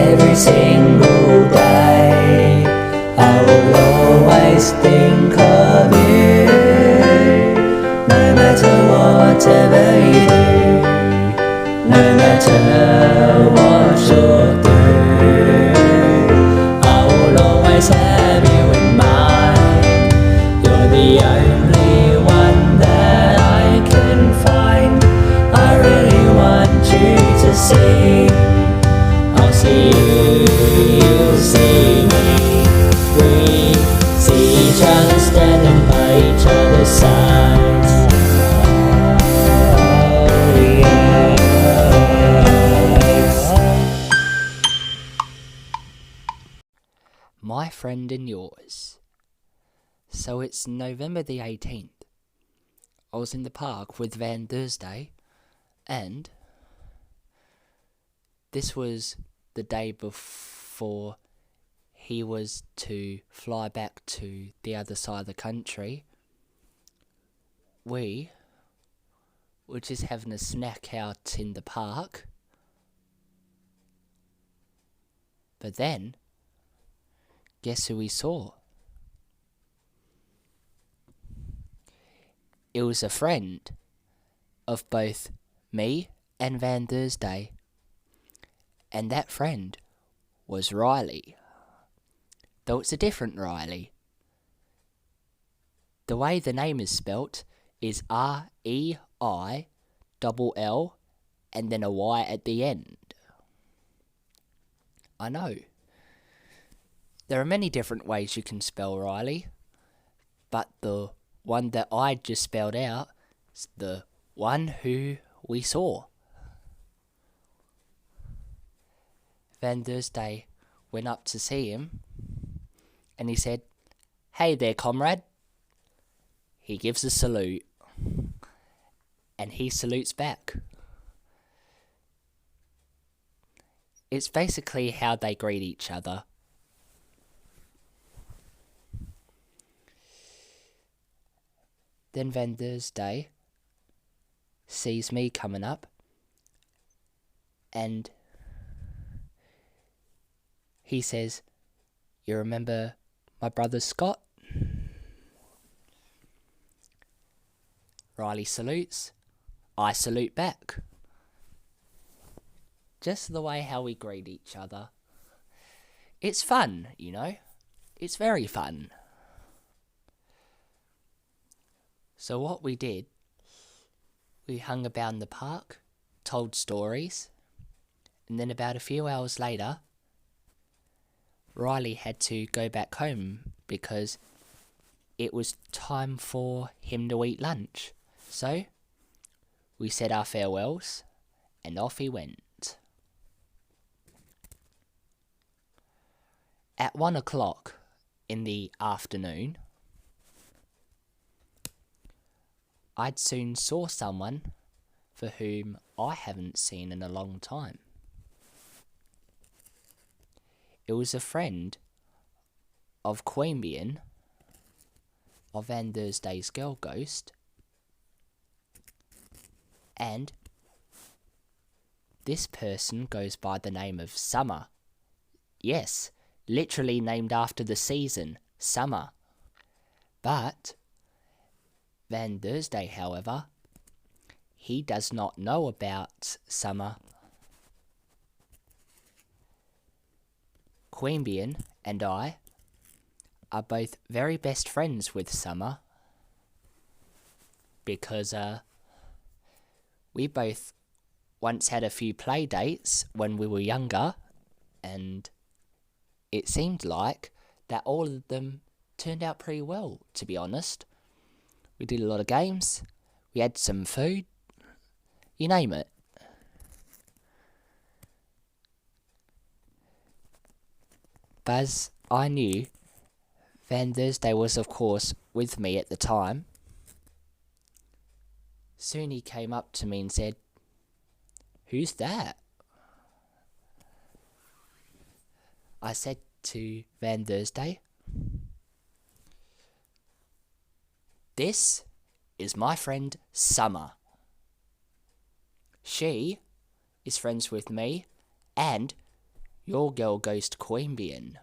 every single day. I will always think of you, no matter whatever you do, no matter what you'll do. I will always have you in mind. You're the only one that I can find. I really want you to see. I'll see you, you'll see me. We see each other standing by each other's sides. Oh, yes. My friend and yours. So it's November the 18th. I was in the park with Van Thursday, and this was the day before he was to fly back to the other side of the country. We were just having a snack out in the park. But then, guess who we saw? It was a friend of both me and Van Thursday. And that friend was Reilly. Though it's a different Reilly. The way the name is spelt is Reilll and then a Y at the end. I know. There are many different ways you can spell Reilly, but the one that I just spelled out is the one who we saw. Van Thursday went up to see him, and he said, "Hey there, comrade." He gives a salute, and he salutes back. It's basically how they greet each other. Then Van Thursday sees me coming up, and he says, "You remember my brother Scott?" Reilly salutes. I salute back. Just the way how we greet each other. It's fun, you know. It's very fun. So what we did, we hung about in the park, told stories, and then about a few hours later, Reilly had to go back home because it was time for him to eat lunch. So, we said our farewells, and off he went. At 1 o'clock in the afternoon, I'd soon saw someone for whom I haven't seen in a long time. It was a friend of Queanbeyan, of Van Thursday's girl ghost, and this person goes by the name of Summer. Yes, literally named after the season, summer. But Van Thursday, however, he does not know about Summer. Queanbeyan and I are both very best friends with Summer because we both once had a few play dates when we were younger, and it seemed like that all of them turned out pretty well, to be honest. We did a lot of games, we had some food, you name it. But as I knew, Van Thursday was of course with me at the time. Soon he came up to me and said, "Who's that?" I said to Van Thursday, "This is my friend Summer. She is friends with me, and your girl goes to Queanbeyan.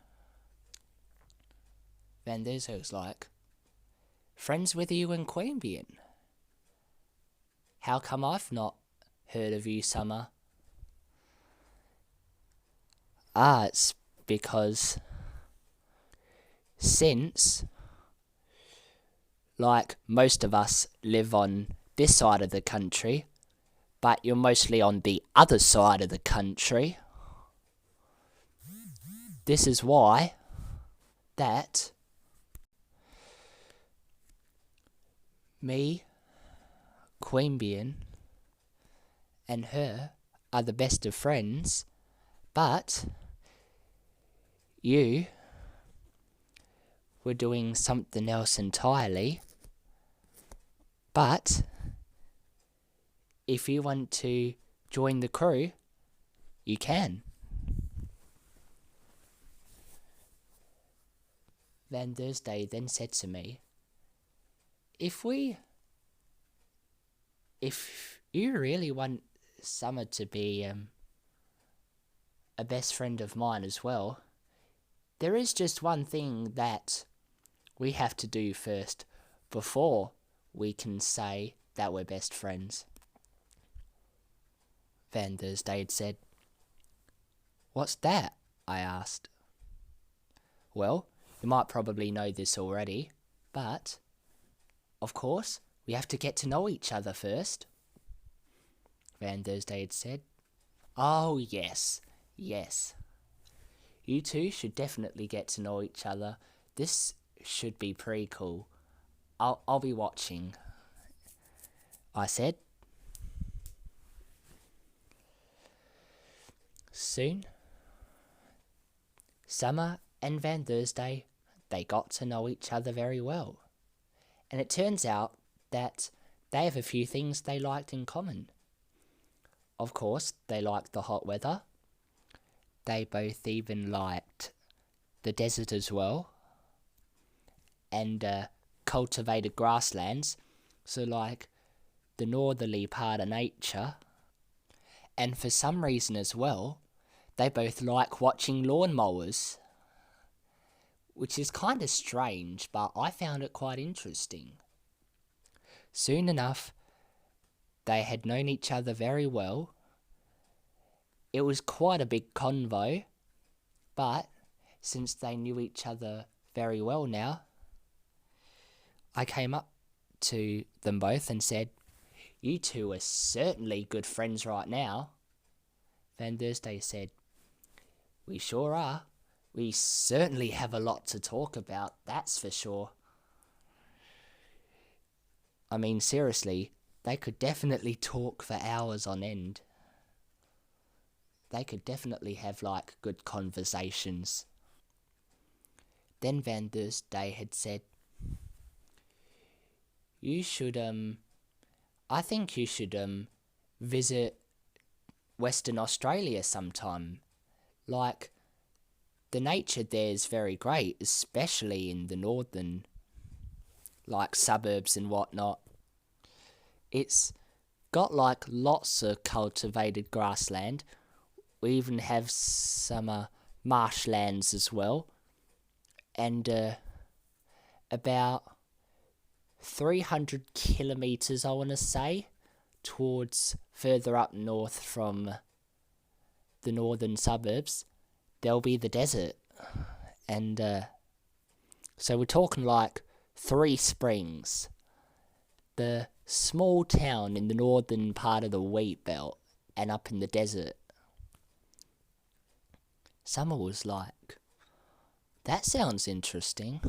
Van Thursday was like, friends with you in Queanbeyan? How come I've not heard of you, Summer? It's because since, like, most of us live on this side of the country, but you're mostly on the other side of the country, this is why that me, Queanbeyan, and her are the best of friends, but you were doing something else entirely. But if you want to join the crew, you can. Van Thursday then said to me, if you really want Summer to be a best friend of mine as well, there is just one thing that we have to do first before we can say that we're best friends. Van Thursday had said, what's that? I asked. Well, you might probably know this already, but of course, we have to get to know each other first. Van Thursday had said, oh yes. You two should definitely get to know each other. This should be pretty cool. I'll be watching, I said. Soon, Summer and Van Thursday, they got to know each other very well. And it turns out that they have a few things they liked in common. Of course, they liked the hot weather. They both even liked the desert as well. And cultivated grasslands. So like the northerly part of nature. And for some reason as well, they both like watching lawnmowers. Which is kind of strange, but I found it quite interesting. Soon enough, they had known each other very well. It was quite a big convo, but since they knew each other very well now, I came up to them both and said, you two are certainly good friends right now. Van Thursday said, we sure are. We certainly have a lot to talk about, that's for sure. I mean, seriously, they could definitely talk for hours on end. They could definitely have, like, good conversations. Then Van Thursday had said, I think you should visit Western Australia sometime. Like, the nature there is very great, especially in the northern, like, suburbs and whatnot. It's got, like, lots of cultivated grassland. We even have some marshlands as well. And about 300 kilometres, I want to say, towards further up north from the northern suburbs, there'll be the desert. And so we're talking like Three Springs, the small town in the northern part of the wheat belt and up in the desert. Summer was like, that sounds interesting.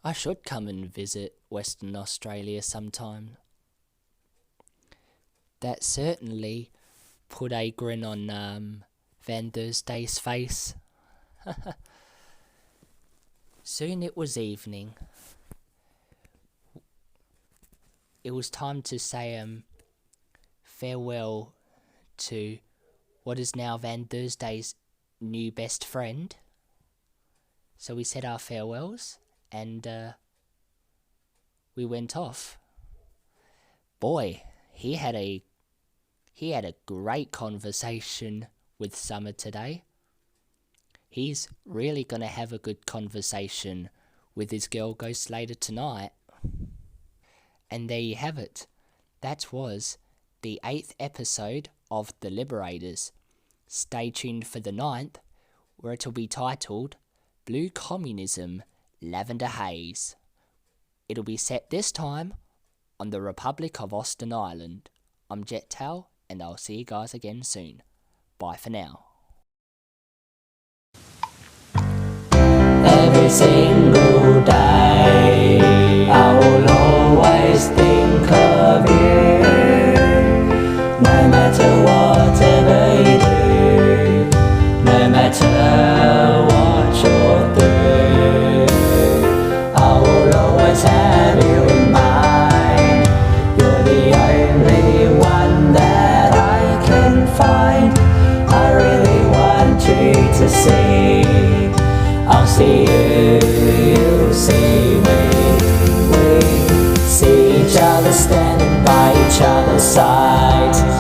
I should come and visit Western Australia sometime. That certainly put a grin on Van Thursday's face. Soon it was evening. It was time to say farewell to what is now Van Thursday's new best friend. So we said our farewells and we went off. Boy, he had a great conversation with Summer today. he's really gonna have a good conversation with his girl ghost later tonight. And there you have it. That was the 8th episode of The Liberators. Stay tuned for the 9th, where it'll be titled Blue Communism, Lavender Haze. It'll be set this time on the Republic of Austin Island. I'm JetTail, and I'll see you guys again soon. Bye for now. Every single day I will always think of you. No matter whatever you do, no matter what you're through, I will always have you in mind. You're the only one that I can find. I really want you to see. I'll see you, you see me. We see each other standing by each other's sides.